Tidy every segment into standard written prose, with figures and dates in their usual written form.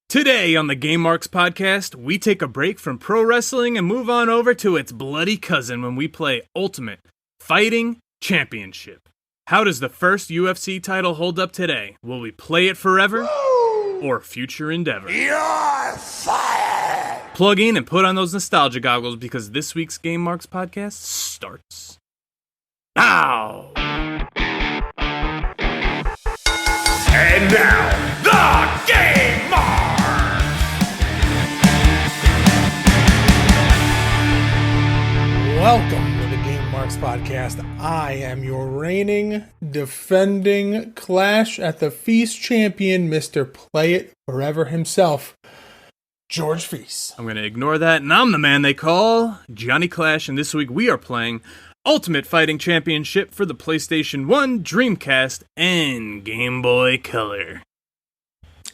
Today on the Game Marks podcast, we take a break from pro wrestling and move on over to its bloody cousin when we play Ultimate Fighting Championship. How does the first UFC title hold up today? Will we play it forever or future endeavor? You're fired! Plug in and put on those nostalgia goggles because this week's Game Marks podcast starts now. And now, the Game Marks! Welcome to the Game Marks podcast. I am your reigning, defending, Clash at the Feast champion, Mr. Play It Forever himself, George Feast. I'm going to ignore that, and I'm the man they call Johnny Clash, and this week we are playing Ultimate Fighting Championship for the PlayStation 1, Dreamcast, and Game Boy Color.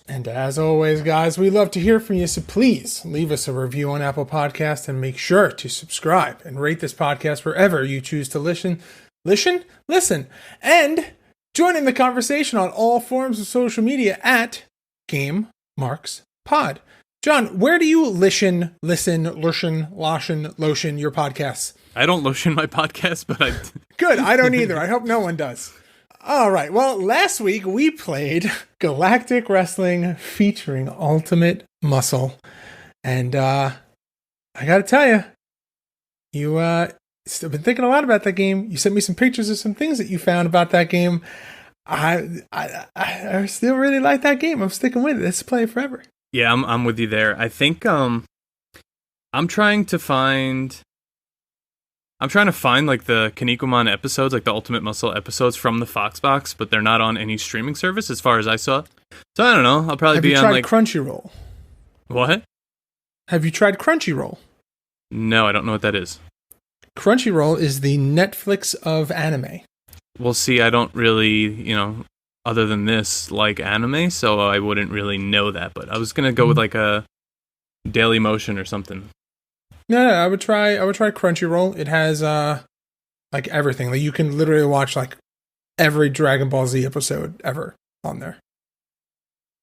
And as always, guys, we love to hear from you, so please leave us a review on Apple Podcasts and make sure to subscribe and rate this podcast wherever you choose to listen, and join in the conversation on all forms of social media at Game Marks Pod. John, where do you lotion your podcasts? I don't lotion my podcast, but I... Good, I don't either. I hope no one does. All right, well, last week we played Galactic Wrestling featuring Ultimate Muscle. And I got to tell you, I've been thinking a lot about that game. You sent me some pictures of some things that you found about that game. I still really like that game. I'm sticking with it. Let's play it forever. Yeah, I'm with you there. I think I'm trying to find like the Kinnikuman episodes, like the Ultimate Muscle episodes from the Fox box, but they're not on any streaming service as far as I saw. So I don't know. I'll probably be on like Crunchyroll. What? Have you tried Crunchyroll? No, I don't know what that is. Crunchyroll is the Netflix of anime. Well, see, I don't really, other than this, like anime, so I wouldn't really know that. But I was gonna go with like a Daily Motion or something. No, I would try Crunchyroll. It has like everything. Like you can literally watch like every Dragon Ball Z episode ever on there.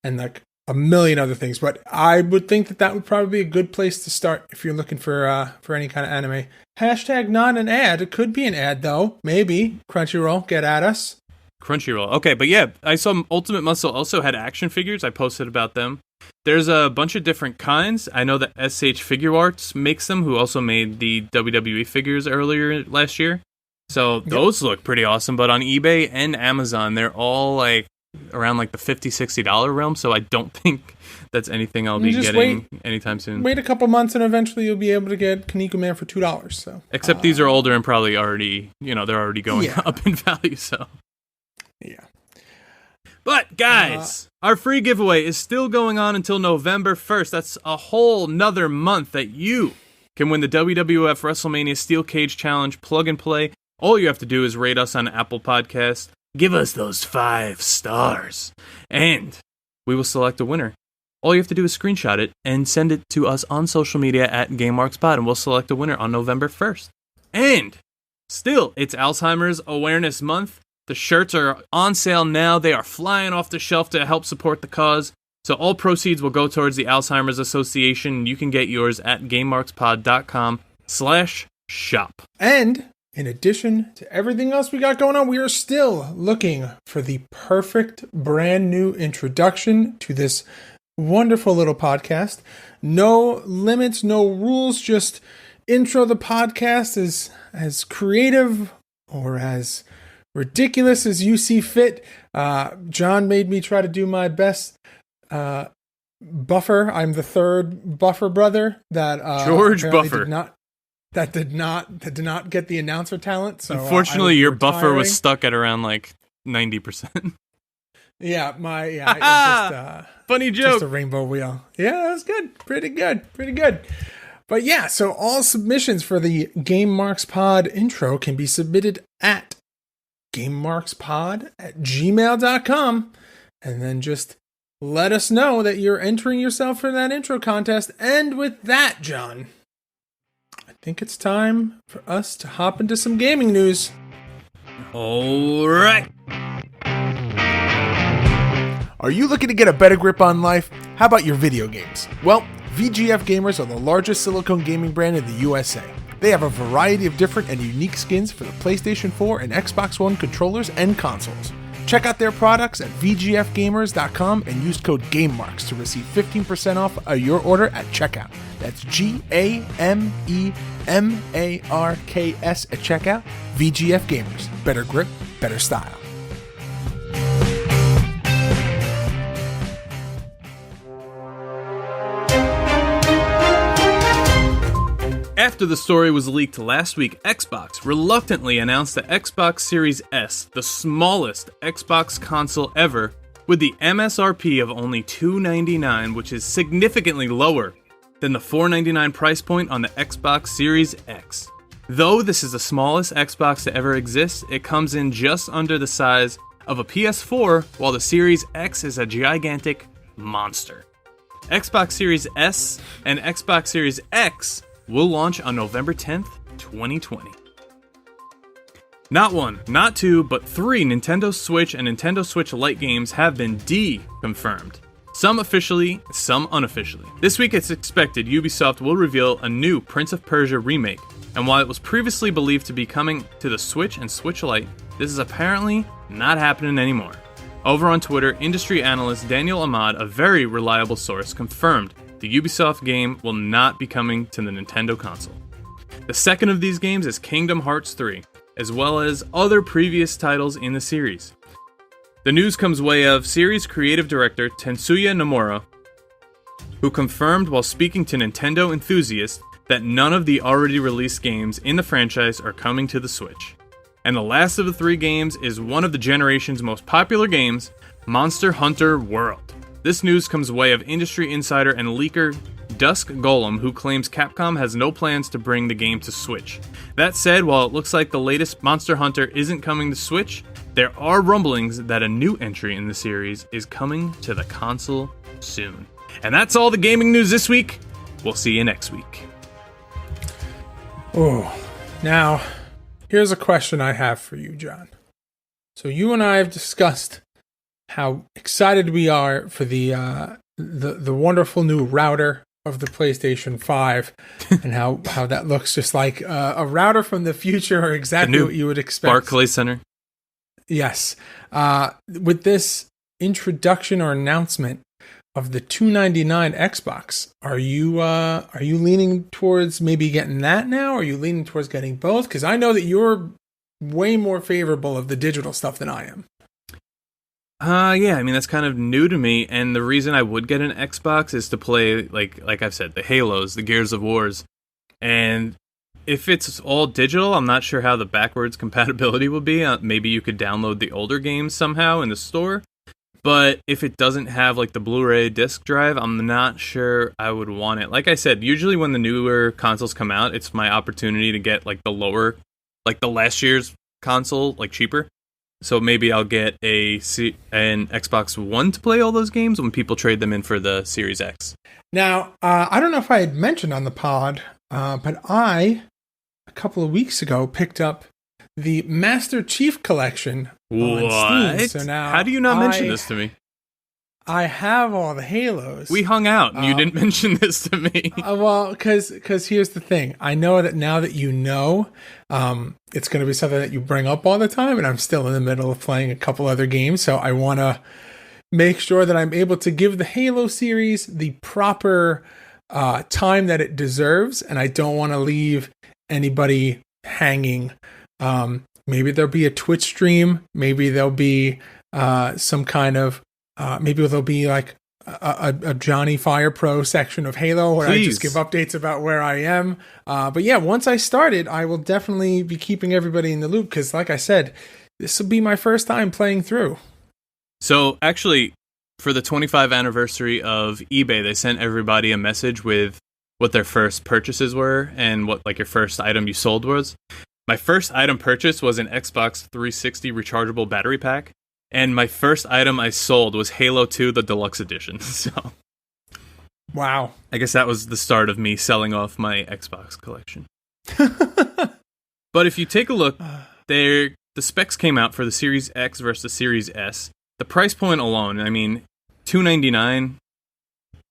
And like a million other things, but I would think that would probably be a good place to start if you're looking for any kind of anime. Hashtag not an ad. It could be an ad though. Maybe Crunchyroll, get at us. Crunchyroll. Okay, but yeah, I saw Ultimate Muscle also had action figures. I posted about them. There's a bunch of different kinds. I know that SH Figure Arts makes them, who also made the WWE figures earlier last year. So those look pretty awesome, but on eBay and Amazon, they're all like around like the $50-$60 realm, so I don't think that's anything I'll be getting anytime soon. Wait a couple months and eventually you'll be able to get Kinnikuman for $2. So except these are older and probably already, they're already going up in value, so. Yeah. But guys, our free giveaway is still going on until November 1st. That's a whole nother month that you can win the WWF WrestleMania Steel Cage Challenge plug and play. All you have to do is rate us on Apple Podcasts. Give us those 5 stars. And we will select a winner. All you have to do is screenshot it and send it to us on social media at GameMarksPod, and we'll select a winner on November 1st. And still, it's Alzheimer's Awareness Month. The shirts are on sale now. They are flying off the shelf to help support the cause. So all proceeds will go towards the Alzheimer's Association. You can get yours at GameMarksPod.com/shop. And in addition to everything else we got going on, we are still looking for the perfect brand new introduction to this wonderful little podcast. No limits, no rules, just intro the podcast as creative or as ridiculous as you see fit. John made me try to do my best. Buffer, I'm the third Buffer brother that George Buffer did not get the announcer talent. So unfortunately, your Buffer was stuck at around like 90%. Yeah, it was just funny joke. Just a rainbow wheel. Yeah, that was good. Pretty good. But yeah, so all submissions for the Game Marks Pod intro can be submitted at GameMarksPod@gmail.com, and then just let us know that you're entering yourself for that intro contest. And with that, John, I think it's time for us to hop into some gaming news. All right. Are you looking to get a better grip on life? How about your video games? Well, VGF Gamers are the largest silicone gaming brand in the USA. They have a variety of different and unique skins for the PlayStation 4 and Xbox One controllers and consoles. Check out their products at vgfgamers.com and use code GameMarks to receive 15% off your order at checkout. That's GAMEMARKS at checkout. VGF Gamers. Better grip, better style. After the story was leaked last week, Xbox reluctantly announced the Xbox Series S, the smallest Xbox console ever, with the MSRP of only $299, which is significantly lower than the $499 price point on the Xbox Series X. Though this is the smallest Xbox to ever exist, it comes in just under the size of a PS4, while the Series X is a gigantic monster. Xbox Series S and Xbox Series X will launch on November 10th, 2020. Not one, not two, but three Nintendo Switch and Nintendo Switch Lite games have been confirmed. Some officially, some unofficially. This week it's expected Ubisoft will reveal a new Prince of Persia remake, and while it was previously believed to be coming to the Switch and Switch Lite, this is apparently not happening anymore. Over on Twitter, industry analyst Daniel Ahmad, a very reliable source, confirmed the Ubisoft game will not be coming to the Nintendo console. The second of these games is Kingdom Hearts 3, as well as other previous titles in the series. The news comes way of series creative director Tetsuya Nomura, who confirmed while speaking to Nintendo enthusiasts that none of the already released games in the franchise are coming to the Switch. And the last of the three games is one of the generation's most popular games, Monster Hunter World. This news comes way of industry insider and leaker Dusk Golem, who claims Capcom has no plans to bring the game to Switch. That said, while it looks like the latest Monster Hunter isn't coming to Switch, there are rumblings that a new entry in the series is coming to the console soon. And that's all the gaming news this week. We'll see you next week. Oh, now, here's a question I have for you, John. So you and I have discussed how excited we are for the wonderful new router of the PlayStation 5 and how that looks just like a router from the future, or exactly what you would expect. Barclays Center. Yes. With this introduction or announcement of the $299 Xbox, are you leaning towards maybe getting that now? Or are you leaning towards getting both? Because I know that you're way more favorable of the digital stuff than I am. Yeah, I mean, that's kind of new to me, and the reason I would get an Xbox is to play, like I've said, the Halos, the Gears of Wars, and if it's all digital, I'm not sure how the backwards compatibility will be. Maybe you could download the older games somehow in the store, but if it doesn't have, like, the Blu-ray disc drive, I'm not sure I would want it. Like I said, usually when the newer consoles come out, it's my opportunity to get, like, the lower, like, the last year's console, like, cheaper. So maybe I'll get an Xbox One to play all those games when people trade them in for the Series X. Now, I don't know if I had mentioned on the pod, but I, a couple of weeks ago, picked up the Master Chief Collection on Steam. So now how do you not mention this to me? I have all the Halos. We hung out, and you didn't mention this to me. Well, because here's the thing. I know that now that you know, it's going to be something that you bring up all the time, and I'm still in the middle of playing a couple other games, so I want to make sure that I'm able to give the Halo series the proper time that it deserves, and I don't want to leave anybody hanging. Maybe there'll be a Twitch stream. Maybe there'll be some kind of maybe there'll be like a Johnny Fire Pro section of Halo where I just give updates about where I am. But yeah, once I started, I will definitely be keeping everybody in the loop because, like I said, this will be my first time playing through. So actually, for the 25th anniversary of eBay, they sent everybody a message with what their first purchases were and what, like, your first item you sold was. My first item purchase was an Xbox 360 rechargeable battery pack. And my first item I sold was Halo 2, the Deluxe Edition. So, wow. I guess that was the start of me selling off my Xbox collection. But if you take a look, the specs came out for the Series X versus the Series S. The price point alone, I mean, $299.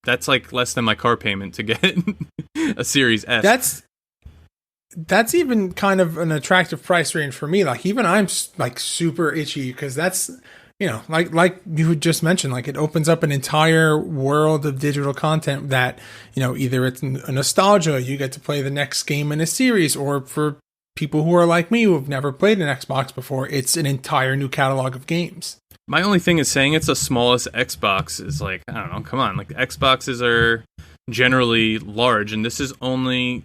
That's like less than my car payment to get a Series S. That's even kind of an attractive price range for me. Like even I'm like super itchy because that's, you know, like you just mentioned, like it opens up an entire world of digital content that, you know, either it's a nostalgia, you get to play the next game in a series, or for people who are like me who have never played an Xbox before, it's an entire new catalog of games. My only thing is saying it's the smallest Xbox is like, I don't know, come on. Like Xboxes are generally large, and this is only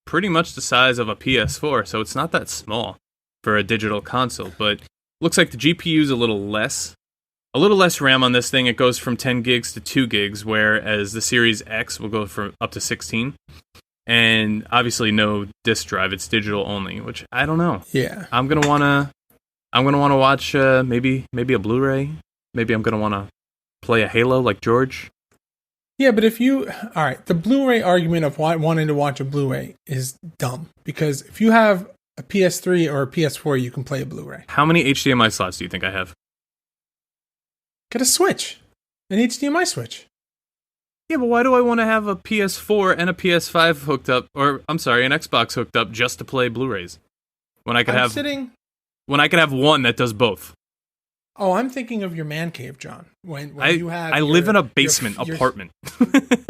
pretty much the size of a PS4, so it's not that small for a digital console, but looks like the GPU is a little less RAM on this thing. It goes from 10 gigs to 2 gigs, whereas the Series X will go from up to 16. And obviously no disk drive, it's digital only, which I don't know. Yeah. I'm going to want to watch maybe a Blu-ray. Maybe I'm going to want to play a Halo like George. Yeah, but all right, the Blu-ray argument of wanting to watch a Blu-ray is dumb, because if you have a PS3 or a PS4, you can play a Blu-ray. How many HDMI slots do you think I have? Get a Switch, an HDMI switch. Yeah, but why do I want to have a PS4 and a PS5 hooked up, or I'm sorry, an Xbox hooked up just to play Blu-rays? When I could have one that does both. Oh, I'm thinking of your man cave, John. When you have I live in a basement apartment.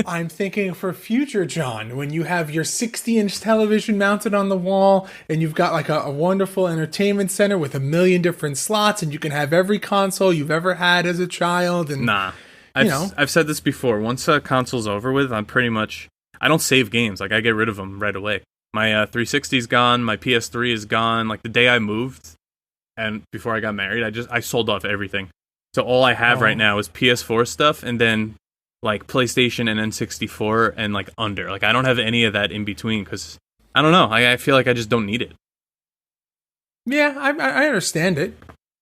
I'm thinking for future John, when you have your 60-inch television mounted on the wall, and you've got like a wonderful entertainment center with 1 million different slots, and you can have every console you've ever had as a child. And nah, I've said this before. Once a console's over with, I don't save games. Like I get rid of them right away. My 360's gone. My PS3 is gone. Like the day I moved. And before I got married, I sold off everything. So all I have right now is PS4 stuff, and then like PlayStation and N64 and like under. Like I don't have any of that in between because I don't know. I feel like I just don't need it. Yeah, I understand it.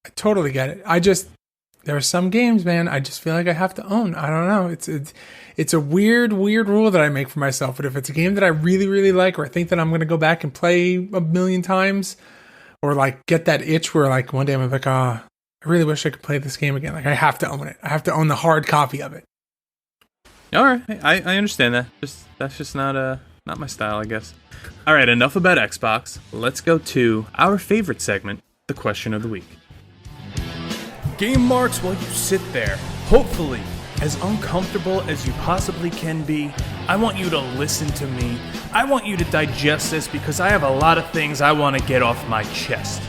I totally get it. There are some games, man, I just feel like I have to own. I don't know. It's a weird rule that I make for myself. But if it's a game that I really, really like, or I think that I'm going to go back and play 1 million times, or like get that itch where like one day I'm like, I really wish I could play this game again. Like I have to own it. I have to own the hard copy of it. All right, I understand that. That's just not my style, I guess. All right, enough about Xbox. Let's go to our favorite segment, the question of the week. Game marks while you sit there, hopefully as uncomfortable as you possibly can be. I want you to listen to me. I want you to digest this because I have a lot of things I want to get off my chest.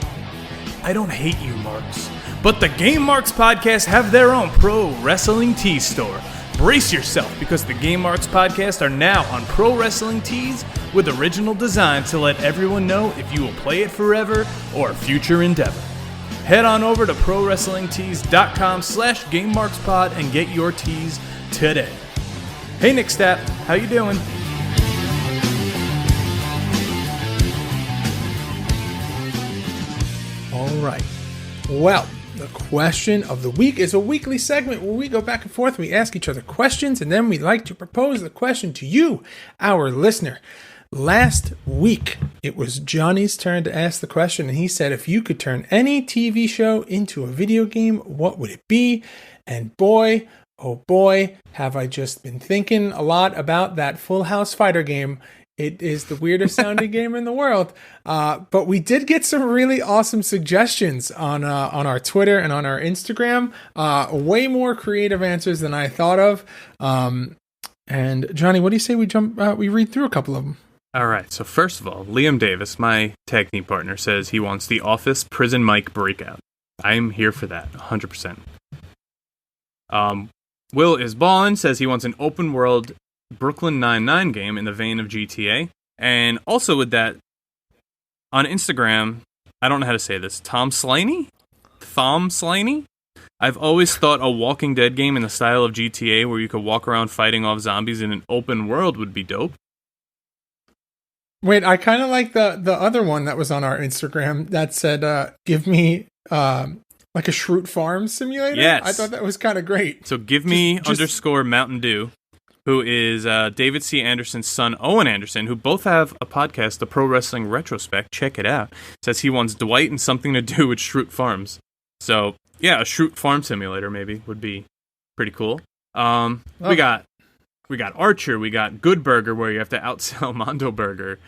I don't hate you, Marks, but the Game Marks podcast have their own pro wrestling tee store. Brace yourself because the Game Marks podcast are now on Pro Wrestling Tees with original design to let everyone know if you will play it forever or a future endeavor. Head on over to ProWrestlingTees.com/GameMarksPod and get your tees today. Hey Nick Stapp, how you doing? All right. Well, the question of the week is a weekly segment where we go back and forth. We ask each other questions, and then we like to propose the question to you, our listener. Last week, it was Johnny's turn to ask the question, and he said, if you could turn any TV show into a video game, what would it be? And boy, oh boy, have I just been thinking a lot about that Full House Fighter game. It is the weirdest sounding game in the world. But we did get some really awesome suggestions on our Twitter and on our Instagram. Way more creative answers than I thought of. And Johnny, what do you say we read through a couple of them? All right. So first of all, Liam Davis, my tag team partner, says he wants The Office Prison Mike Breakout. I'm here for that, 100%. Will is Ballin says he wants an open world Brooklyn Nine-Nine game in the vein of GTA. And also with that, on Instagram, I don't know how to say this, Thom Slaney? I've always thought a Walking Dead game in the style of GTA where you could walk around fighting off zombies in an open world would be dope. Wait, I kind of like the other one that was on our Instagram that said, give me like a Schrute Farms simulator. Yes. I thought that was kind of great. So give me underscore Mountain Dew, who is David C. Anderson's son, Owen Anderson, who both have a podcast, The Pro Wrestling Retrospect. Check it out. Says he wants Dwight and something to do with Schrute Farms. So, yeah, a Schrute Farm simulator maybe would be pretty cool. We got Archer, we got Good Burger, where you have to outsell Mondo Burger.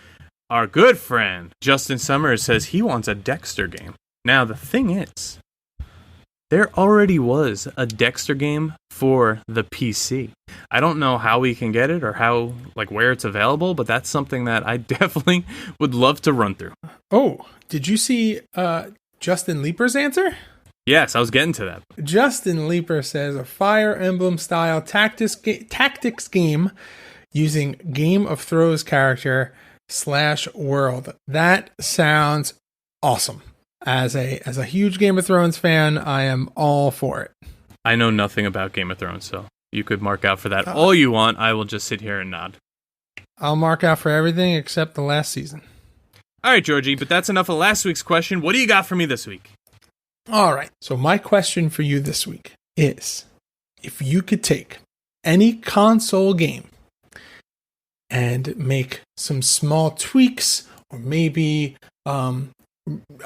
Our good friend Justin Summers says he wants a Dexter game. Now the thing is, there already was a Dexter game for the PC. I don't know how we can get it or how, like, where it's available, but that's something that I definitely would love to run through. Oh, did you see Justin Leaper's answer? Yes, I was getting to that. Justin Leaper says a Fire Emblem style tactics game using Game of Thrones character / world. That sounds awesome. As a huge Game of Thrones fan, I am all for it. I know nothing about Game of Thrones, so you could mark out for that all you want. I will just sit here and nod. I'll mark out for everything except the last season. All right, Georgie, but that's enough of last week's question. What do you got for me this week? All right. So my question for you this week is, if you could take any console game and make some small tweaks or maybe a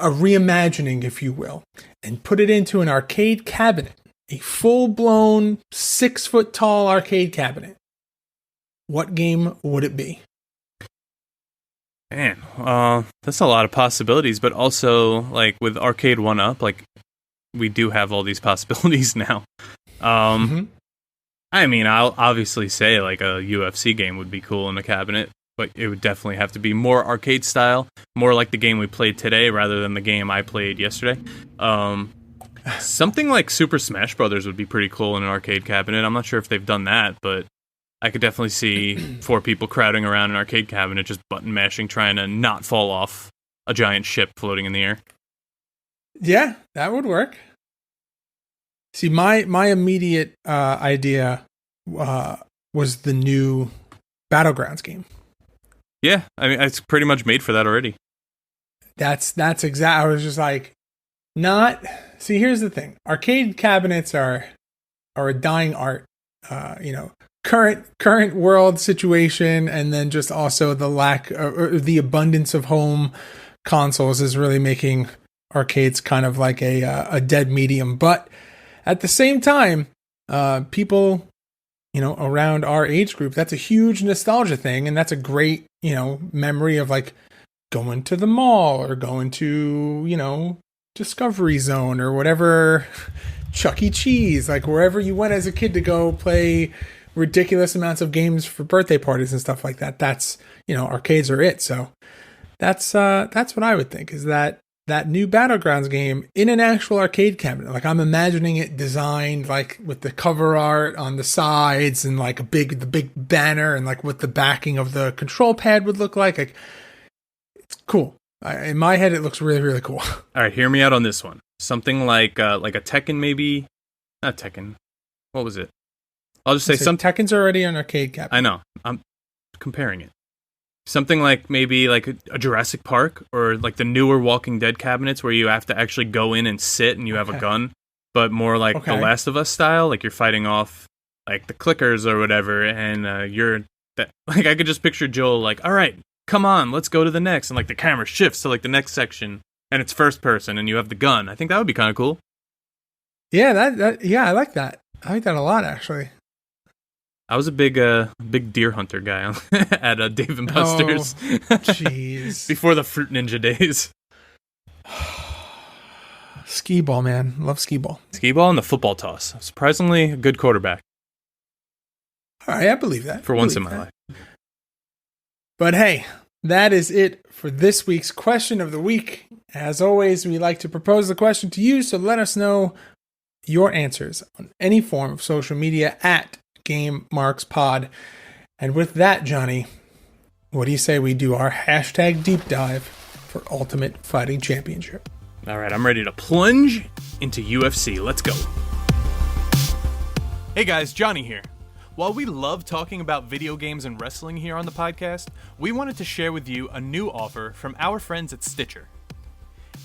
reimagining, if you will, and put it into an arcade cabinet, a full-blown 6-foot-tall arcade cabinet, what game would it be? Man, that's a lot of possibilities, but also, like, with Arcade 1-Up, like, we do have all these possibilities now. I mean, I'll obviously say, like, a UFC game would be cool in a cabinet, but it would definitely have to be more arcade style, more like the game we played today rather than the game I played yesterday. Something like Super Smash Brothers would be pretty cool in an arcade cabinet. I'm not sure if they've done that, but I could definitely see 4 people crowding around an arcade cabinet, just button mashing, trying to not fall off a giant ship floating in the air. Yeah, that would work. See, my immediate idea was the new Battlegrounds game. Yeah, I mean, it's pretty much made for that already. That's exact. I was just like, not. See, here's the thing: arcade cabinets are a dying art. Current world situation, and then just also the lack or the abundance of home consoles is really making arcades kind of like a dead medium. But at the same time, people, around our age group, that's a huge nostalgia thing, and that's a great, memory of like going to the mall or going to, Discovery Zone or whatever, Chuck E. Cheese, like wherever you went as a kid to go play ridiculous amounts of games for birthday parties and stuff like that. That's, arcades are it. So that's what I would think, is that new Battlegrounds game in an actual arcade cabinet. Like, I'm imagining it designed like with the cover art on the sides and like the big banner and like what the backing of the control pad would look like. Like, it's cool. In my head, it looks really, really cool. All right, hear me out on this one. Something like a Tekken, maybe. Not Tekken. What was it? I'll just say some Tekken's already an arcade cabinet. I know. I'm comparing it. Something like maybe like a Jurassic Park, or like the newer Walking Dead cabinets where you have to actually go in and sit and you have a gun, but more like The Last of Us style, like you're fighting off like the clickers or whatever, and like I could just picture Joel like, all right, come on, let's go to the next, and like the camera shifts to like the next section and it's first person and you have the gun. I think that would be kind of cool. Yeah, yeah, I like that. I like that a lot, actually. I was a big Deer Hunter guy at Dave & Buster's. Jeez. Before the Fruit Ninja days. Skee-ball, man. Love skee-ball. Skee-ball and the football toss. Surprisingly, a good quarterback. All right, I believe that. For once in my life. But hey, that is it for this week's question of the week. As always, we like to propose the question to you, so let us know your answers on any form of social media at GameMarksPod. And with that, Johnny, what do you say we do our hashtag deep dive for Ultimate Fighting Championship? All right, I'm ready to plunge into UFC. Let's go. Hey guys, Johnny here. While we love talking about video games and wrestling here on the podcast, we wanted to share with you a new offer from our friends at Stitcher.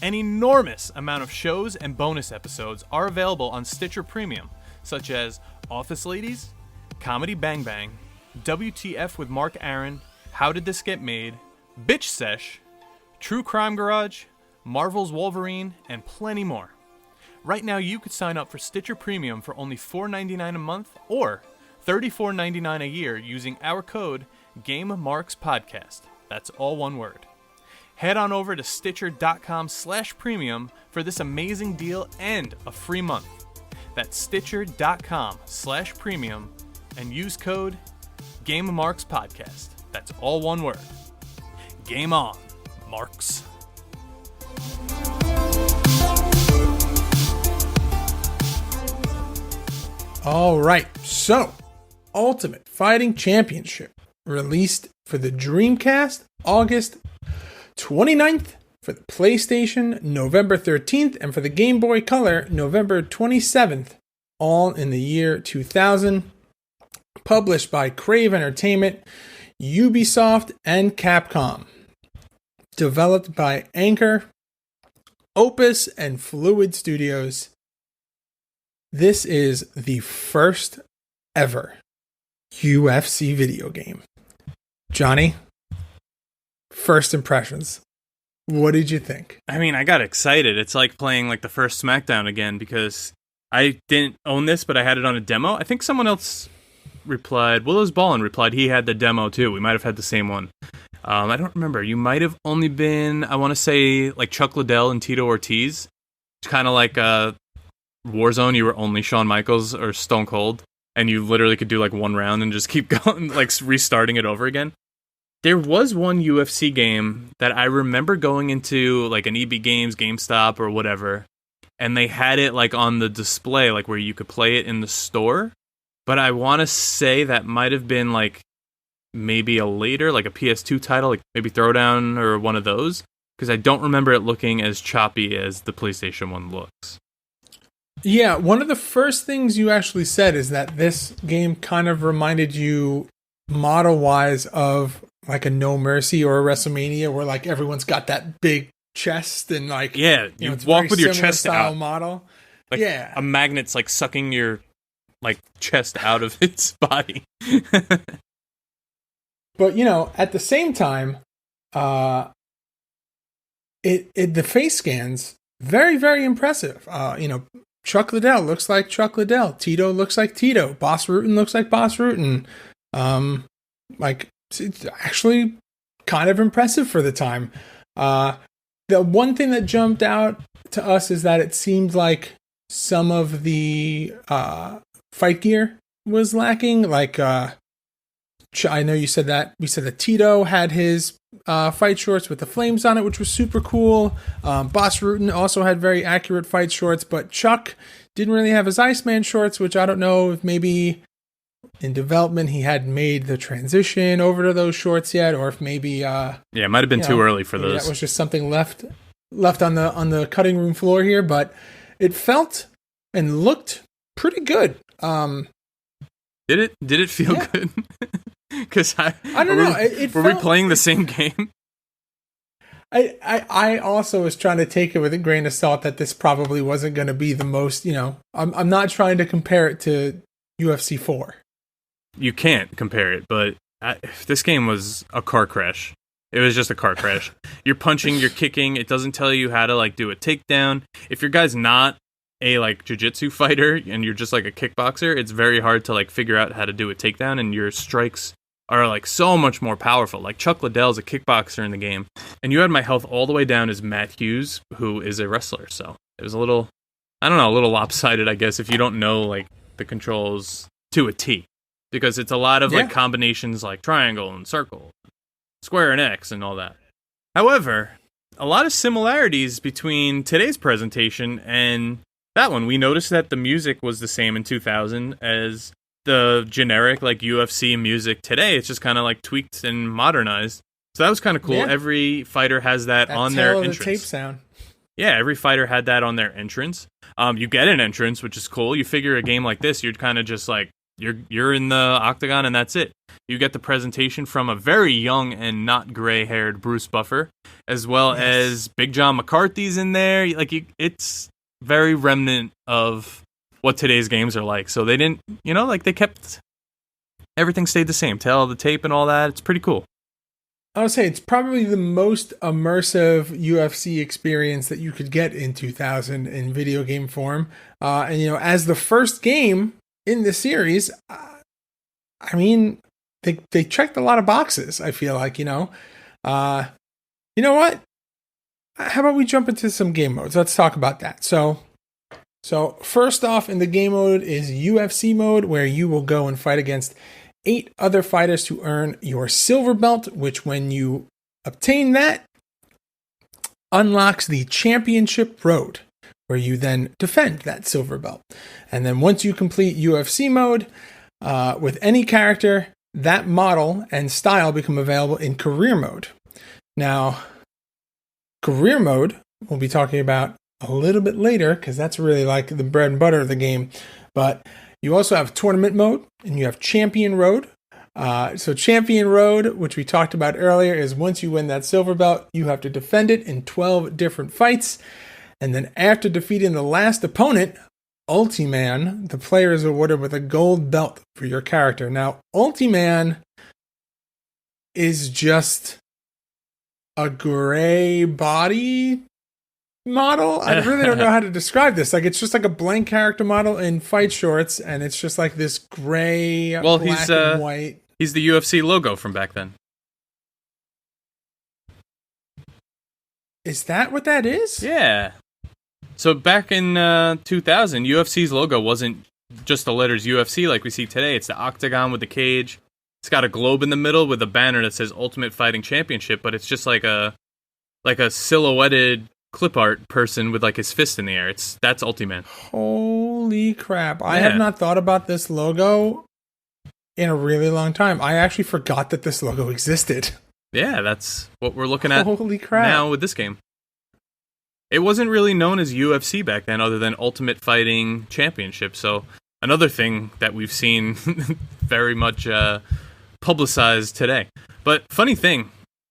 An enormous amount of shows and bonus episodes are available on Stitcher Premium, such as Office Ladies, Comedy Bang Bang, WTF with Mark Aaron, How Did This Get Made, Bitch Sesh, True Crime Garage, Marvel's Wolverine, and plenty more. Right now, you could sign up for Stitcher Premium for only $4.99 a month or $34.99 a year using our code GameMarksPodcast. That's all one word. Head on over to Stitcher.com/premium for this amazing deal and a free month. That's Stitcher.com/premium and use code GameMarksPodcast. That's all one word. Game on, Marks. All right, so Ultimate Fighting Championship released for the Dreamcast August 29th, for the PlayStation November 13th, and for the Game Boy Color November 27th, all in the year 2000. Published by Crave Entertainment, Ubisoft, and Capcom. Developed by Anchor, Opus, and Fluid Studios. This is the first ever UFC video game. Johnny, first impressions. What did you think? I mean, I got excited. It's like playing like the first SmackDown again because I didn't own this, but I had it on a demo. I think someone else replied, Willis Ballin replied he had the demo too. We might have had the same one. I don't remember. You might have only been, I want to say, like Chuck Liddell and Tito Ortiz. It's kind of like Warzone. You were only Shawn Michaels or Stone Cold, and you literally could do like one round and just keep going, like restarting it over again. There was one UFC game that I remember going into like an EB Games, GameStop, or whatever, and they had it like on the display, like where you could play it in the store. But I want to say that might have been like maybe a later, like a PS2 title, like maybe Throwdown or one of those, because I don't remember it looking as choppy as the PlayStation 1 looks. Yeah, one of the first things you actually said is that this game kind of reminded you model-wise of like a No Mercy or a WrestleMania, where like everyone's got that big chest and like, yeah, you it's walk very with your similar chest style out. model. Like yeah, a magnet's like sucking your like chest out of its body. But at the same time, the face scans very, very impressive. Chuck Liddell looks like Chuck Liddell. Tito looks like Tito. Boss Rutan looks like Boss Rutan. It's actually kind of impressive for the time. The one thing that jumped out to us is that it seemed like some of the fight gear was lacking. Like, I know you said that. We said that Tito had his fight shorts with the flames on it, which was super cool. Boss Rutan also had very accurate fight shorts, but Chuck didn't really have his Iceman shorts, which I don't know if maybe in development he hadn't made the transition over to those shorts yet, or if maybe it might have been too early for those. That was just something left on the cutting room floor here, but it felt and looked pretty good. Did it feel good? Because I don't know. Were we playing the same game? I also was trying to take it with a grain of salt that this probably wasn't going to be the most, I'm not trying to compare it to UFC 4. You can't compare it, but this game was a car crash. It was just a car crash. You're punching, you're kicking. It doesn't tell you how to like do a takedown. If your guy's not a like jiu-jitsu fighter and you're just like a kickboxer, it's very hard to like figure out how to do a takedown, and your strikes are like so much more powerful. Like Chuck Liddell's a kickboxer in the game, and you had my health all the way down as Matt Hughes, who is a wrestler. So it was a little lopsided, I guess, if you don't know like the controls to a T, because it's a lot of like combinations like triangle and circle, square and X and all that. However, a lot of similarities between today's presentation and that one. We noticed that the music was the same in 2000 as the generic like UFC music today. It's just kind of like tweaked and modernized. So that was kind of cool. Yeah. Every fighter has that on their entrance. The tape sound. Yeah, every fighter had that on their entrance. You get an entrance, which is cool. You figure a game like this, you're kind of just like you're in the octagon and that's it. You get the presentation from a very young and not gray-haired Bruce Buffer, as well as Big John McCarthy's in there. Like it's very remnant of what today's games are like. So they didn't, they kept everything stayed the same. Tell the tape and all that. It's pretty cool. I would say it's probably the most immersive UFC experience that you could get in 2000 in video game form. And, as the first game in the series, I mean, they checked a lot of boxes, I feel like, You know what? How about we jump into some game modes? Let's talk about that. So first off in the game mode is UFC mode, where you will go and fight against 8 other fighters to earn your silver belt, which when you obtain that, unlocks the championship road, where you then defend that silver belt. And then once you complete UFC mode with any character, that model and style become available in career mode. Now, career mode we'll be talking about a little bit later, because that's really like the bread and butter of the game. But you also have tournament mode, and you have champion road. So champion road, which we talked about earlier, is once you win that silver belt, you have to defend it in 12 different fights. And then after defeating the last opponent, Ultiman, the player is awarded with a gold belt for your character. Now, Ultiman is just a gray body model. I really don't know how to describe this. Like, it's just like a blank character model in fight shorts, and it's just like this gray, black and white. He's the UFC logo from back then. Is that what that is? Yeah. So back in 2000, UFC's logo wasn't just the letters UFC like we see today. It's the octagon with the cage. It's got a globe in the middle with a banner that says Ultimate Fighting Championship, but it's just like a silhouetted clip art person with like his fist in the air. That's Ultiman. Holy crap. I have not thought about this logo in a really long time. I actually forgot that this logo existed. Yeah, that's what we're looking at Holy crap. now with this game. It wasn't really known as UFC back then other than Ultimate Fighting Championship. So another thing that we've seen very much publicized today. But funny thing,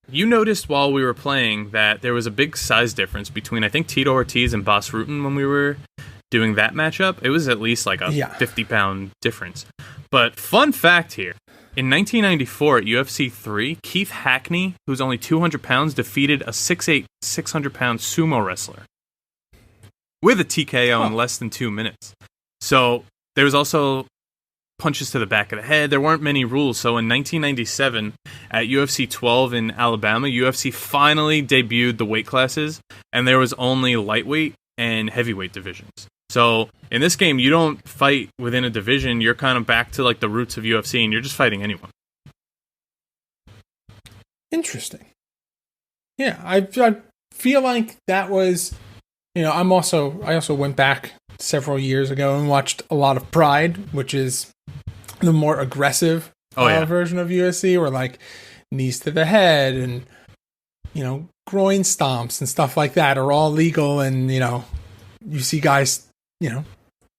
you noticed while we were playing that there was a big size difference between, I think, Tito Ortiz and Bas Rutten when we were doing that matchup. It was at least like a 50-pound difference. But fun fact here, in 1994 at UFC 3, Keith Hackney, who's only 200 pounds, defeated a 6'8", 600-pound sumo wrestler with a TKO in less than 2 minutes. So there was also punches to the back of the head. There weren't many rules. So in 1997 at UFC 12 in Alabama, UFC finally debuted the weight classes, and there was only lightweight and heavyweight divisions. So in this game, you don't fight within a division. You're kind of back to like the roots of UFC, and you're just fighting anyone. Interesting. Yeah, I feel like that was, I also went back several years ago and watched a lot of Pride, which is the more aggressive version of UFC, where like knees to the head and, groin stomps and stuff like that are all legal. And, you see guys,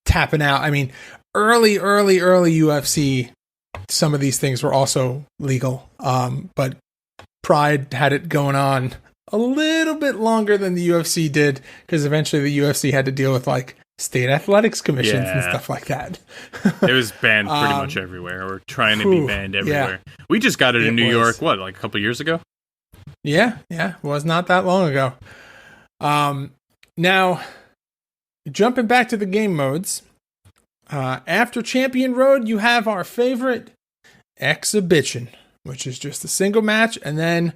tapping out. I mean, early UFC, some of these things were also legal. But Pride had it going on a little bit longer than the UFC did, because eventually the UFC had to deal with like state athletics commissions and stuff like that. It was banned pretty much everywhere, or trying to be banned everywhere. Yeah. We just got it in New York, like a couple years ago? Yeah, it was not that long ago. Now, jumping back to the game modes, after Champion Road, you have our favorite Exhibition, which is just a single match, and then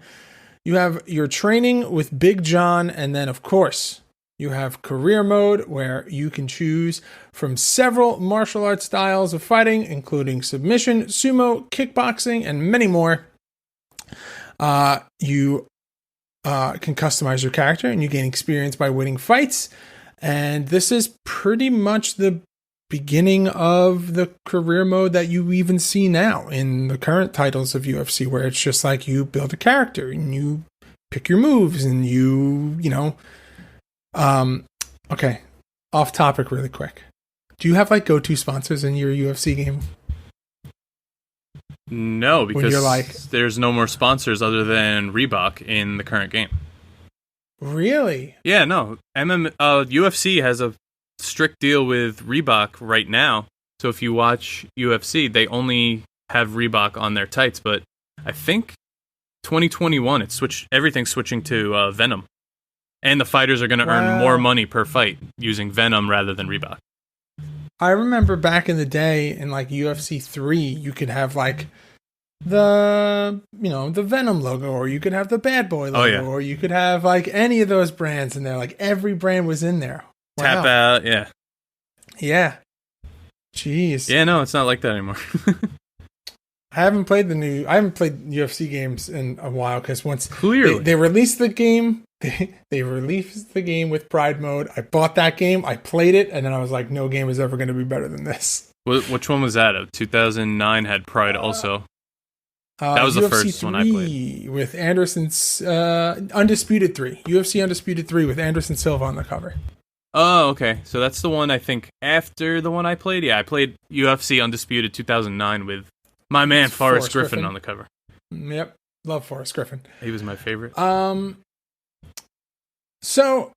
you have your training with Big John, and then, of course, you have career mode, where you can choose from several martial arts styles of fighting, including submission, sumo, kickboxing, and many more. You can customize your character, and you gain experience by winning fights. And this is pretty much the beginning of the career mode that you even see now in the current titles of UFC, where it's just like you build a character and you pick your moves and okay, off topic really quick. Do you have like go-to sponsors in your UFC game? No, because there's no more sponsors other than Reebok in the current game. Really? Yeah, no. UFC has a strict deal with Reebok right now. So if you watch UFC, they only have Reebok on their tights. But I think 2021, everything's switching to Venom. And the fighters are going to earn more money per fight using Venom rather than Reebok. I remember back in the day in like UFC 3, you could have like the Venom logo, or you could have the Bad Boy logo, or you could have like any of those brands in there. Like every brand was in there. Wow. Tap out, yeah. Yeah. Jeez. Yeah, no, it's not like that anymore. I haven't played UFC games in a while because once Clearly. they released the game, they released the game with Pride Mode. I bought that game, I played it, and then I was like, no game is ever going to be better than this. Which one was that? 2009 had Pride also. That was UFC the first one I played. With Anderson's Undisputed 3. UFC Undisputed 3 with Anderson Silva on the cover. Oh, okay. So that's the one I think after the one I played. Yeah, I played UFC Undisputed 2009 with my man Forrest Griffin on the cover. Yep, love Forrest Griffin. He was my favorite. So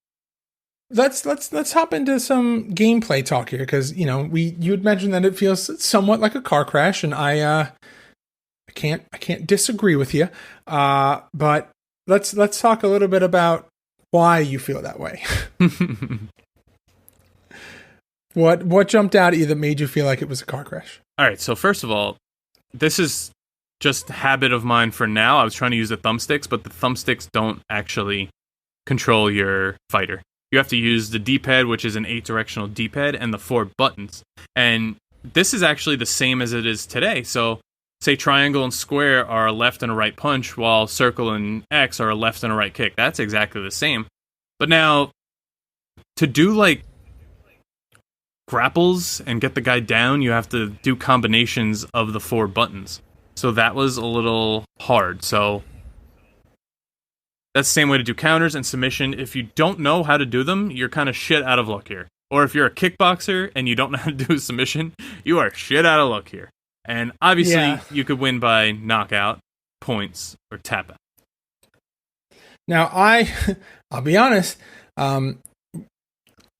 let's hop into some gameplay talk here because you had mentioned that it feels somewhat like a car crash, and I can't disagree with you. But let's talk a little bit about why you feel that way. What jumped out at you that made you feel like it was a car crash? All right, so first of all, this is just a habit of mine for now. I was trying to use the thumbsticks, but the thumbsticks don't actually control your fighter. You have to use the D-pad, which is an 8-directional D-pad, and the 4 buttons. And this is actually the same as it is today. So, say triangle and square are a left and a right punch, while circle and X are a left and a right kick. That's exactly the same. But now, to do like grapples and get the guy down, you have to do combinations of the 4 buttons. So that was a little hard. So that's the same way to do counters and submission. If you don't know how to do them, you're kind of shit out of luck here. Or if you're a kickboxer and you don't know how to do a submission, you are shit out of luck here. And obviously, you could win by knockout, points, or tap out. Now, I'll be honest,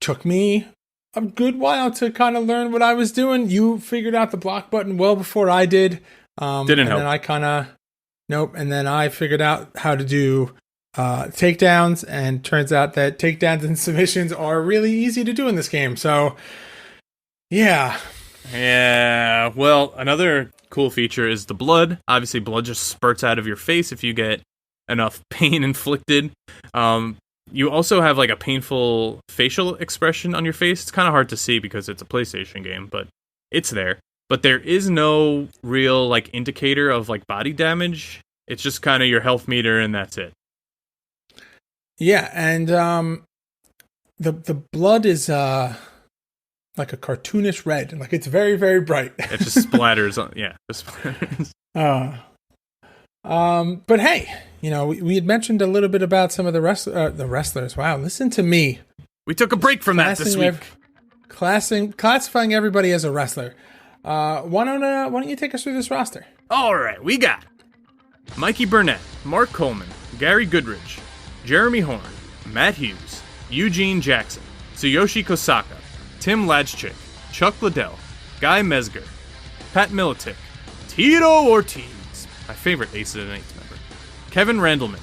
took me a good while to kind of learn what I was doing. You figured out the block button well before I did. Didn't help. And then and then I figured out how to do takedowns, and turns out that takedowns and submissions are really easy to do in this game. So, yeah. Yeah, well, another cool feature is the blood. Obviously, blood just spurts out of your face if you get enough pain inflicted. You also have like a painful facial expression on your face. It's kind of hard to see because it's a PlayStation game, but it's there. But there is no real like indicator of like body damage. It's just kind of your health meter, and that's it. Yeah, and the blood is like a cartoonish red, like it's very, very bright. It just splatters on, yeah, just splatters. But hey, we had mentioned a little bit about some of the wrestlers. Wow, listen to me. We took a break from that this week. Classifying everybody as a wrestler. Why don't you take us through this roster? All right, we got Mikey Burnett, Mark Coleman, Gary Goodrich, Jeremy Horn, Matt Hughes, Eugene Jackson, Tsuyoshi Kosaka, Tim Lajczyk, Chuck Liddell, Guy Mesger, Pat Militic, Tito Ortiz, my favorite Aces and Eights member, Kevin Randleman,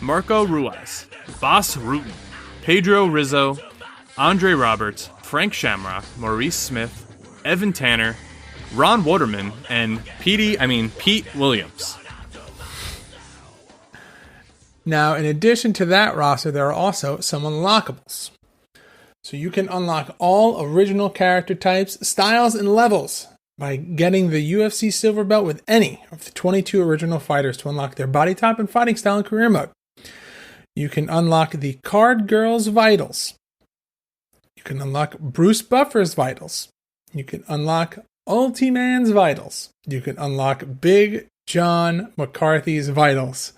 Marco Ruiz, Boss Rutan, Pedro Rizzo, Andre Roberts, Frank Shamrock, Maurice Smith, Evan Tanner, Ron Waterman, and Pete Williams. Now, in addition to that roster, there are also some unlockables. So you can unlock all original character types, styles, and levels by getting the UFC Silver Belt with any of the 22 original fighters to unlock their body type and fighting style in career mode. You can unlock the Card Girl's Vitals. You can unlock Bruce Buffer's Vitals. You can unlock Ultiman's Vitals. You can unlock Big John McCarthy's Vitals.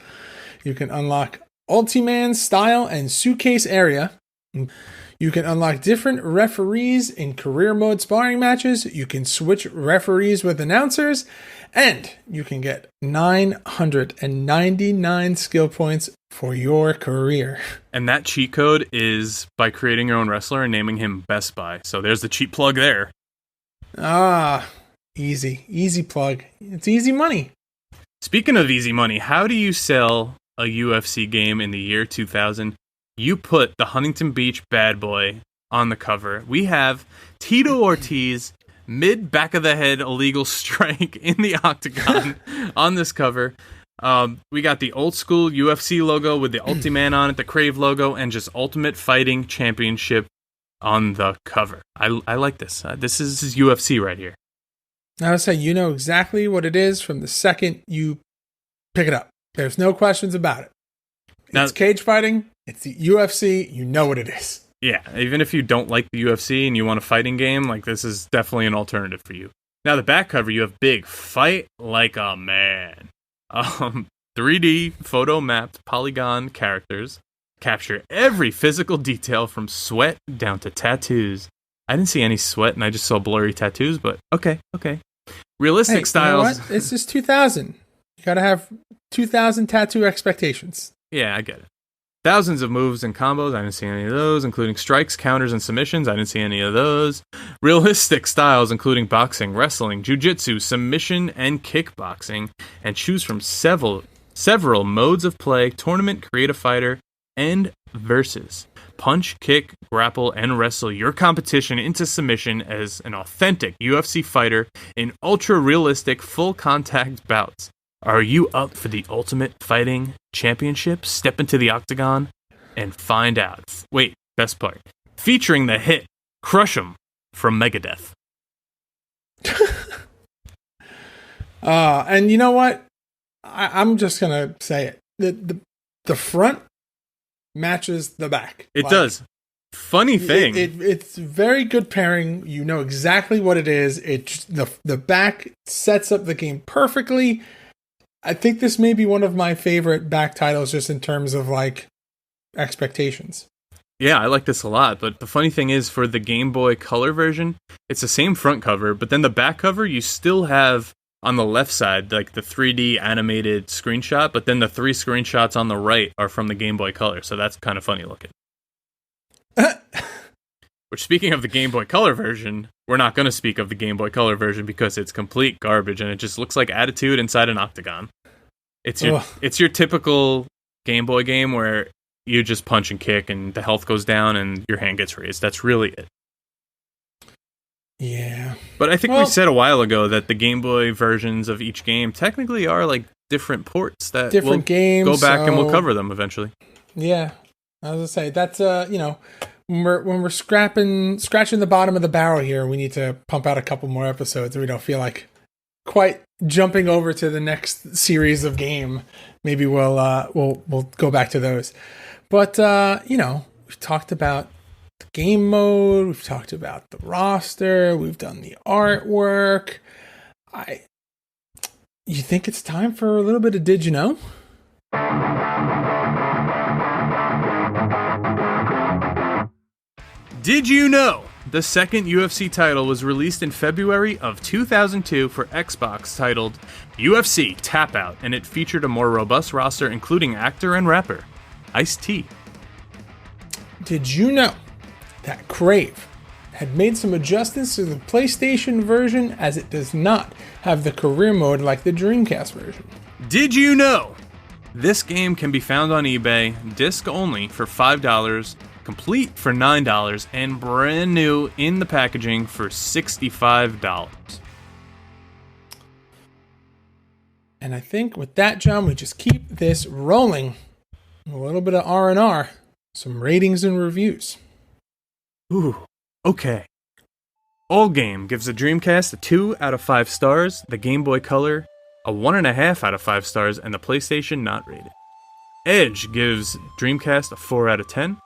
You can unlock Ultiman's Style and Suitcase Area. You can unlock different referees in career mode sparring matches. You can switch referees with announcers. And you can get 999 skill points for your career. And that cheat code is by creating your own wrestler and naming him Best Buy. So there's the cheat plug there. Easy plug. It's easy money. Speaking of easy money, how do you sell a UFC game in the year 2000? You put the Huntington Beach bad boy on the cover. We have Tito Ortiz, mid back of the head illegal strike in the octagon on this cover. We got the old school UFC logo with the Ultiman on it, the Crave logo, and just Ultimate Fighting Championship on the cover. I like this. This is UFC right here. I would say you know exactly what it is from the second you pick it up. There's no questions about it. It's cage fighting. It's the UFC. You know what it is. Yeah, even if you don't like the UFC and you want a fighting game, like this is definitely an alternative for you. Now, the back cover, you have big fight like a man. 3D photo mapped polygon characters capture every physical detail from sweat down to tattoos. I didn't see any sweat and I just saw blurry tattoos, but okay. Realistic styles. You know what? It's just 2000. You gotta have 2000 tattoo expectations. Yeah, I get it. Thousands of moves and combos. I didn't see any of those, including strikes, counters, and submissions. I didn't see any of those. Realistic styles, including boxing, wrestling, jiu-jitsu, submission, and kickboxing. And choose from several modes of play: tournament, creative fighter, and versus. Punch, kick, grapple, and wrestle your competition into submission as an authentic UFC fighter in ultra-realistic, full-contact bouts. Are you up for the Ultimate Fighting Championship? Step into the octagon and find out. Wait, best part. Featuring the hit Crush 'Em from Megadeth. And you know what? I'm just going to say it. The front matches the back. It does. Funny thing. It's very good pairing. You know exactly what it is. The back sets up the game perfectly. I think this may be one of my favorite back titles just in terms of like expectations. Yeah, I like this a lot, but the funny thing is for the Game Boy Color version, it's the same front cover, but then the back cover you still have on the left side like the 3D animated screenshot, but then the 3 screenshots on the right are from the Game Boy Color, so that's kind of funny looking. Which, speaking of the Game Boy Color version, we're not going to speak of the Game Boy Color version because it's complete garbage and it just looks like Attitude inside an octagon. It's your typical Game Boy game where you just punch and kick and the health goes down and your hand gets raised. That's really it. Yeah. But I think we said a while ago that the Game Boy versions of each game technically are like different ports that different games. Go back and we'll cover them eventually. Yeah. I was going to say, that's, when we're scratching the bottom of the barrel here, we need to pump out a couple more episodes and we don't feel like quite jumping over to the next series of game. Maybe we'll go back to those. But, we've talked about the game mode. We've talked about the roster. We've done the artwork. You think it's time for a little bit of Did You Know? Did you know the second UFC title was released in February of 2002 for Xbox titled UFC Tap Out, and it featured a more robust roster including actor and rapper Ice-T. Did you know that Crave had made some adjustments to the PlayStation version as it does not have the career mode like the Dreamcast version? Did you know this game can be found on eBay, disc only, for $5, complete for $9, and brand new in the packaging for $65. And I think with that, John, we just keep this rolling. A little bit of R&R, some ratings and reviews. Ooh, okay. All Game gives the Dreamcast a 2 out of 5 stars, the Game Boy Color a 1.5 out of 5 stars, and the PlayStation not rated. Edge gives Dreamcast a 4 out of 10.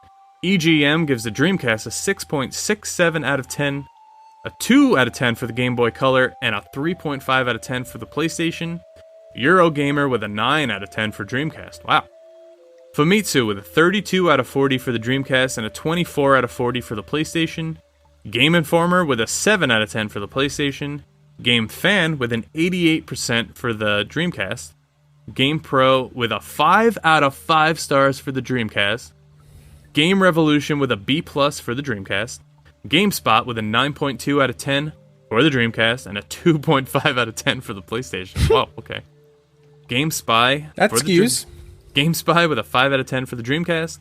EGM gives the Dreamcast a 6.67 out of 10, a 2 out of 10 for the Game Boy Color, and a 3.5 out of 10 for the PlayStation. Eurogamer with a 9 out of 10 for Dreamcast. Wow. Famitsu with a 32 out of 40 for the Dreamcast and a 24 out of 40 for the PlayStation. Game Informer with a 7 out of 10 for the PlayStation. Game Fan with an 88% for the Dreamcast. Game Pro with a 5 out of 5 stars for the Dreamcast. Game Revolution with a B+ for the Dreamcast. GameSpot with a 9.2 out of 10 for the Dreamcast and a 2.5 out of 10 for the PlayStation. Wow, okay. GameSpy. That skews. GameSpy with a 5 out of 10 for the Dreamcast.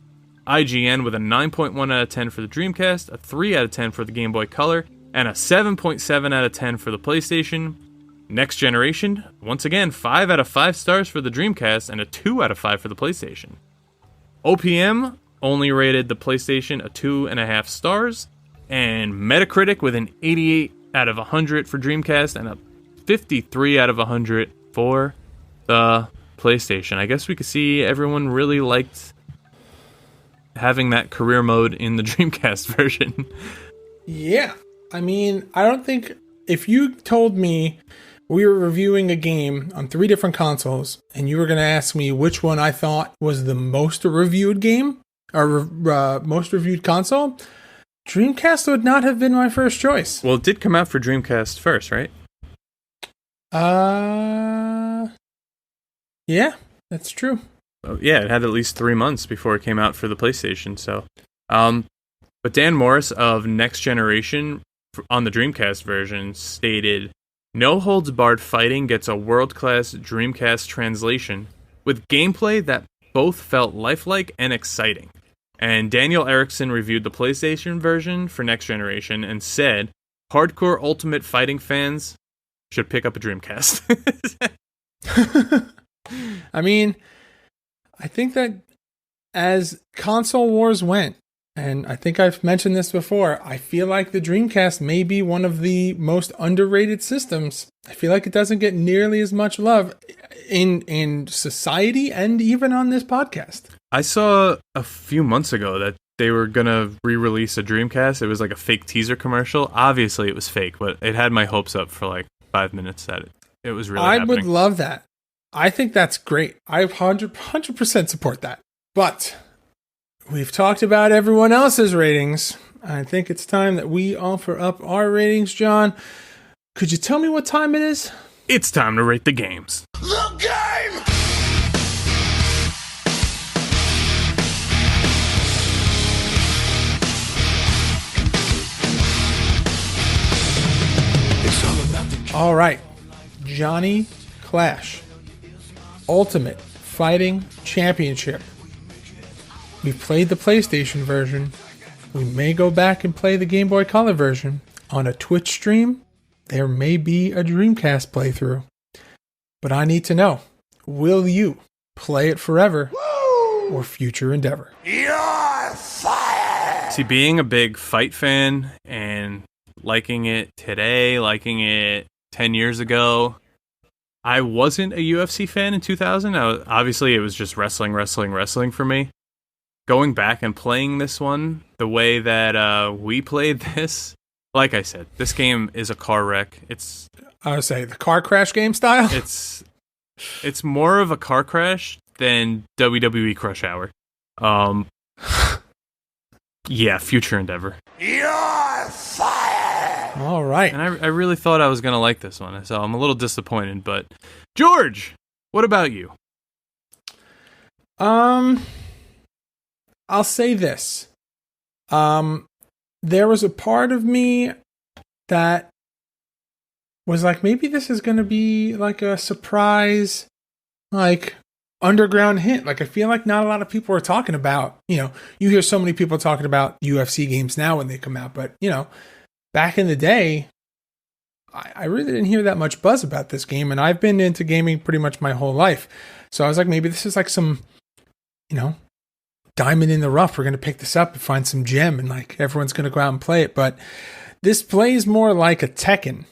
IGN with a 9.1 out of 10 for the Dreamcast, a 3 out of 10 for the Game Boy Color, and a 7.7 out of 10 for the PlayStation. Next Generation, once again, 5 out of 5 stars for the Dreamcast and a 2 out of 5 for the PlayStation. OPM only rated the PlayStation a 2.5 stars, and Metacritic with an 88 out of 100 for Dreamcast and a 53 out of 100 for the PlayStation. I guess we could see everyone really liked having that career mode in the Dreamcast version. Yeah. I mean, I don't think if you told me we were reviewing a game on 3 different consoles and you were going to ask me which one I thought was the most reviewed game or most reviewed console, Dreamcast would not have been my first choice. Well, it did come out for Dreamcast first, right? Yeah, that's true. Oh, yeah, it had at least 3 months before it came out for the PlayStation. So, but Dan Morris of Next Generation on the Dreamcast version stated, "No holds barred fighting gets a world-class Dreamcast translation with gameplay that both felt lifelike and exciting." And Daniel Erickson reviewed the PlayStation version for Next Generation and said, "Hardcore Ultimate Fighting fans should pick up a Dreamcast." I mean, I think that as console wars went, and I think I've mentioned this before, I feel like the Dreamcast may be one of the most underrated systems. I feel like it doesn't get nearly as much love in society and even on this podcast. I saw a few months ago that they were going to re-release a Dreamcast. It was like a fake teaser commercial. Obviously, it was fake, but it had my hopes up for like 5 minutes that it was really happening. Would love that. I think that's great. I 100% support that. But we've talked about everyone else's ratings. I think it's time that we offer up our ratings. John, could you tell me what time it is? It's time to rate the games. The game! All right. Johnny Clash. Ultimate Fighting Championship. We played the PlayStation version. We may go back and play the Game Boy Color version. On a Twitch stream, there may be a Dreamcast playthrough. But I need to know, will you play it forever or future endeavor? You're fired! See, being a big fight fan and liking it today, liking it 10 years ago, I wasn't a UFC fan in 2000. Obviously, it was just wrestling for me. Going back and playing this one the way that we played this, like I said, this game is a car wreck. I would say the car crash game style. It's more of a car crash than WWE Crush Hour. Yeah, future endeavor. You're fired! All right. And I really thought I was going to like this one, so I'm a little disappointed. But, George, what about you? I'll say this. There was a part of me that was like, maybe this is going to be like a surprise, like underground hint. Like, I feel like not a lot of people are talking about, you hear so many people talking about UFC games now when they come out, but back in the day, I really didn't hear that much buzz about this game, and I've been into gaming pretty much my whole life. So I was like, maybe this is like some, diamond in the rough. We're going to pick this up and find some gem, and like everyone's going to go out and play it. But this plays more like a Tekken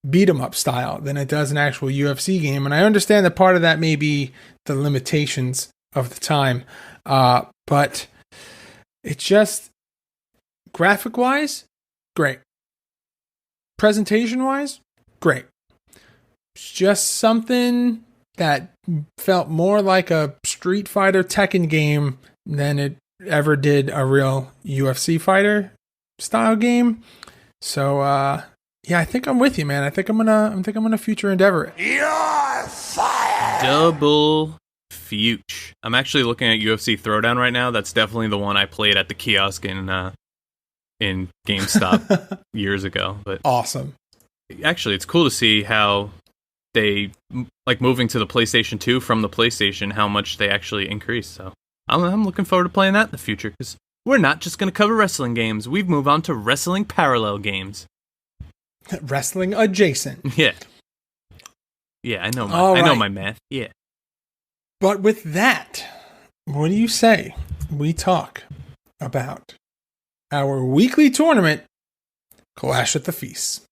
beat 'em up style than it does an actual UFC game. And I understand that part of that may be the limitations of the time. But it's just graphic wise, great. Presentation wise, great. It's just something that felt more like a Street Fighter Tekken game than it ever did a real UFC fighter style game. So yeah, I think I'm with you, man. I think I'm gonna future endeavor it. You're fired! Double fuge. I'm actually looking at UFC Throwdown right now. That's definitely the one I played at the kiosk in GameStop years ago. But awesome. Actually, it's cool to see how they like moving to the PlayStation 2 from the PlayStation, how much they actually increased. So I'm looking forward to playing that in the future, because we're not just going to cover wrestling games. We've moved on to wrestling parallel games. Wrestling adjacent. Yeah. Yeah, I know my math. Yeah. But with that, what do you say we talk about our weekly tournament, Clash at the Feast?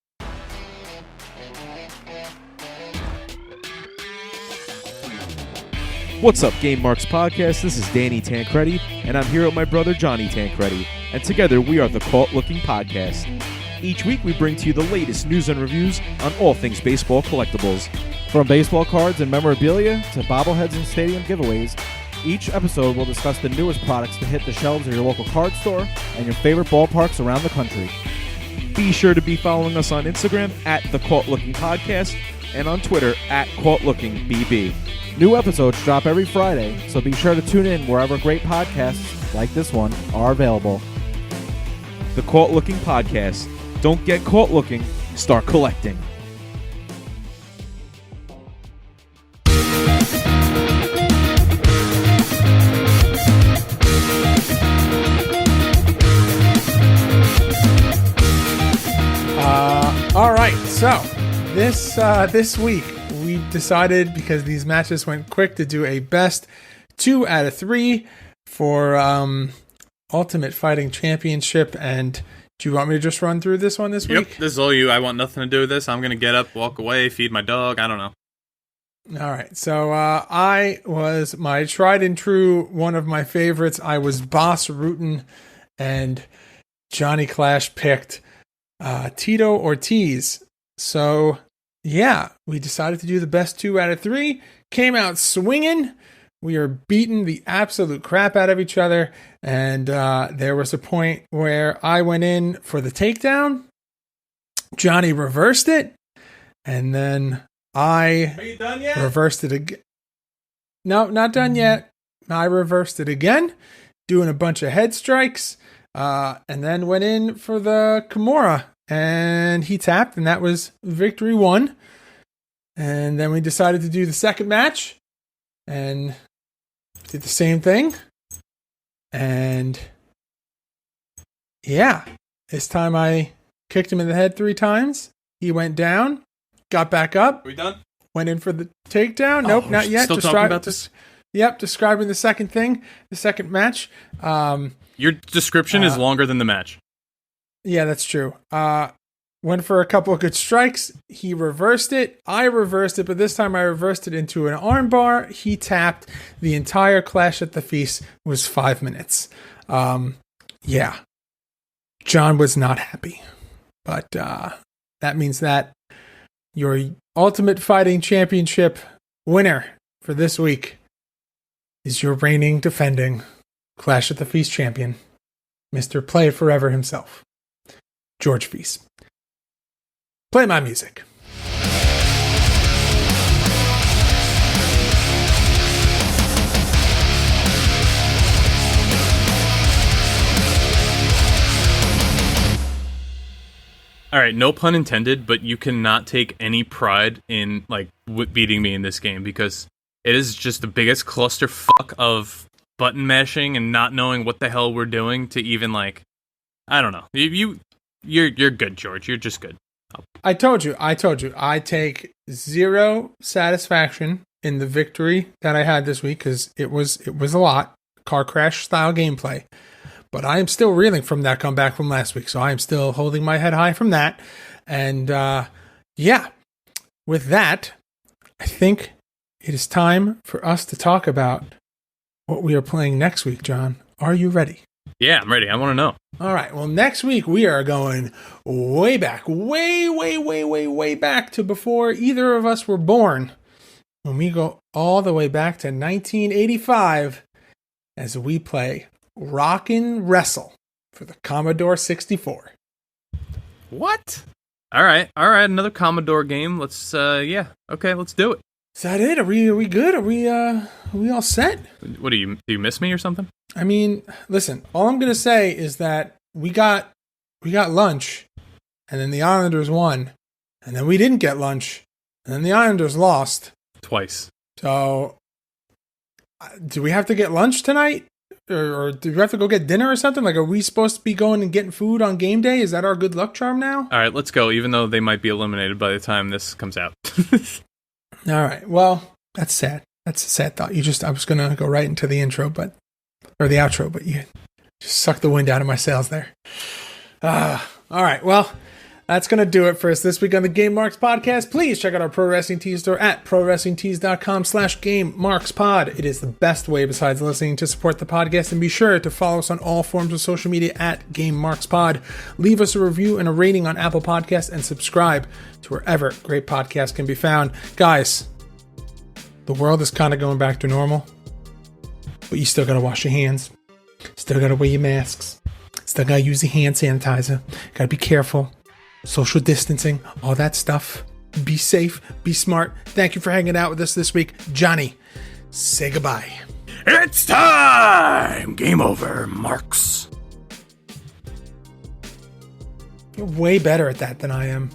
What's up, Game Marks Podcast? This is Danny Tancredi, and I'm here with my brother Johnny Tancredi, and together we are the Caught Looking Podcast. Each week we bring to you the latest news and reviews on all things baseball collectibles. From baseball cards and memorabilia to bobbleheads and stadium giveaways, each episode will discuss the newest products to hit the shelves of your local card store and your favorite ballparks around the country. Be sure to be following us on Instagram at the Caught Looking Podcast and on Twitter at CaughtLookingBB. New episodes drop every Friday, so be sure to tune in wherever great podcasts like this one are available. The Caught Looking Podcast. Don't get caught looking, start collecting. All right, so this week we decided, because these matches went quick, to do a best 2 out of 3 for Ultimate Fighting Championship. And do you want me to just run through this one this week? Yep, this is all you. I want nothing to do with this. I'm going to get up, walk away, feed my dog. I don't know. All right, so I was my tried and true, one of my favorites. I was Boss Rutan, and Johnny Clash picked Tito Ortiz. So, yeah, we decided to do the best 2 out of 3. Came out swinging. We are beating the absolute crap out of each other. And there was a point where I went in for the takedown. Johnny reversed it. And then I Are you done yet? reversed it again. No, not done yet. I reversed it again, doing a bunch of head strikes. And then went in for the Kimura. And he tapped, and that was victory 1. And then we decided to do the second match, and did the same thing. And yeah, this time I kicked him in the head 3 times. He went down, got back up. Are we done? Went in for the takedown. Nope, not yet. Still talking about this? Yep, describing the second thing, the second match. Your description is longer than the match. Yeah, that's true. Went for a couple of good strikes. He reversed it. I reversed it, but this time I reversed it into an armbar. He tapped. The entire Clash at the Feast was 5 minutes. Yeah. John was not happy. But that means that your Ultimate Fighting Championship winner for this week is your reigning, defending Clash at the Feast champion, Mr. Play It Forever himself, George Feast. Play my music. All right, no pun intended, but you cannot take any pride in like beating me in this game, because it is just the biggest clusterfuck of button mashing and not knowing what the hell we're doing to even like. I don't know. You're good, George. You're just good. I told you. I take zero satisfaction in the victory that I had this week, because it was a lot. Car crash style gameplay. But I am still reeling from that comeback from last week, so I am still holding my head high from that. And yeah, with that, I think it is time for us to talk about what we are playing next week, John. Are you ready? Yeah, I'm ready. I want to know. All right. Well, next week we are going way back, way back to before either of us were born. When we go all the way back to 1985 as we play Rockin' Wrestle for the Commodore 64. What? All right. Another Commodore game. Let's yeah. Okay, let's do it. Is that it? Are we good? Are we all set? What do you miss me or something? I mean, listen, all I'm going to say is that we got lunch, and then the Islanders won, and then we didn't get lunch, and then the Islanders lost. Twice. So, do we have to get lunch tonight? Or do we have to go get dinner or something? Like, are we supposed to be going and getting food on game day? Is that our good luck charm now? All right, let's go, even though they might be eliminated by the time this comes out. All right. Well, that's sad. That's a sad thought. I was going to go right into the intro, or the outro, but you just sucked the wind out of my sails there. All right. Well, that's going to do it for us this week on the Game Marks Podcast. Please check out our Pro Wrestling Tees store at prowrestlingtees.com/GameMarksPod. It is the best way besides listening to support the podcast, and be sure to follow us on all forms of social media at GameMarksPod. Leave us a review and a rating on Apple Podcasts, and subscribe to wherever great podcasts can be found. Guys, the world is kind of going back to normal, but you still got to wash your hands. Still got to wear your masks. Still got to use the hand sanitizer. Got to be careful. Social distancing, all that stuff. Be safe, be smart. Thank you for hanging out with us this week. Johnny, say goodbye. It's time! Game over, Marks. You're way better at that than I am.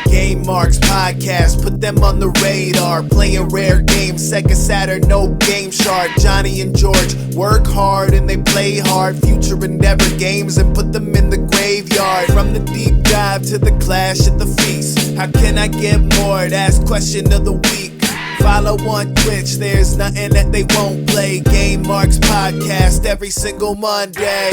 Game Marks Podcast, put them on the radar. Playing rare games, Sega Saturn, no Game Shark. Johnny and George work hard and they play hard. Future Endeavor games and put them in the graveyard. From the deep dive to the clash at the feast. How can I get more? That's question of the week. Follow on Twitch, there's nothing that they won't play. Game Marks Podcast every single Monday.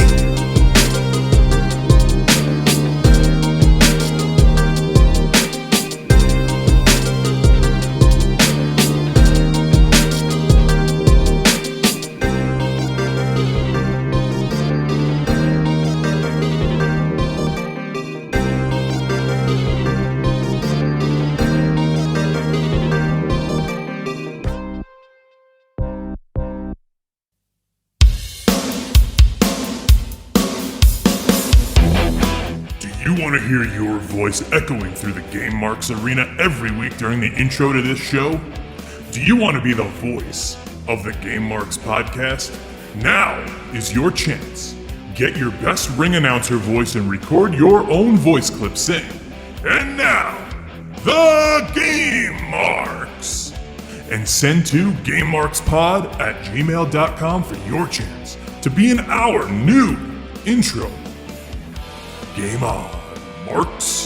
You want to hear your voice echoing through the Game Marks arena every week during the intro to this show? Do you want to be the voice of the Game Marks Podcast? Now is your chance. Get your best ring announcer voice and record your own voice clip saying, "And now, the Game Marks." And send to GameMarksPod@gmail.com for your chance to be in our new intro. Game on, Marks.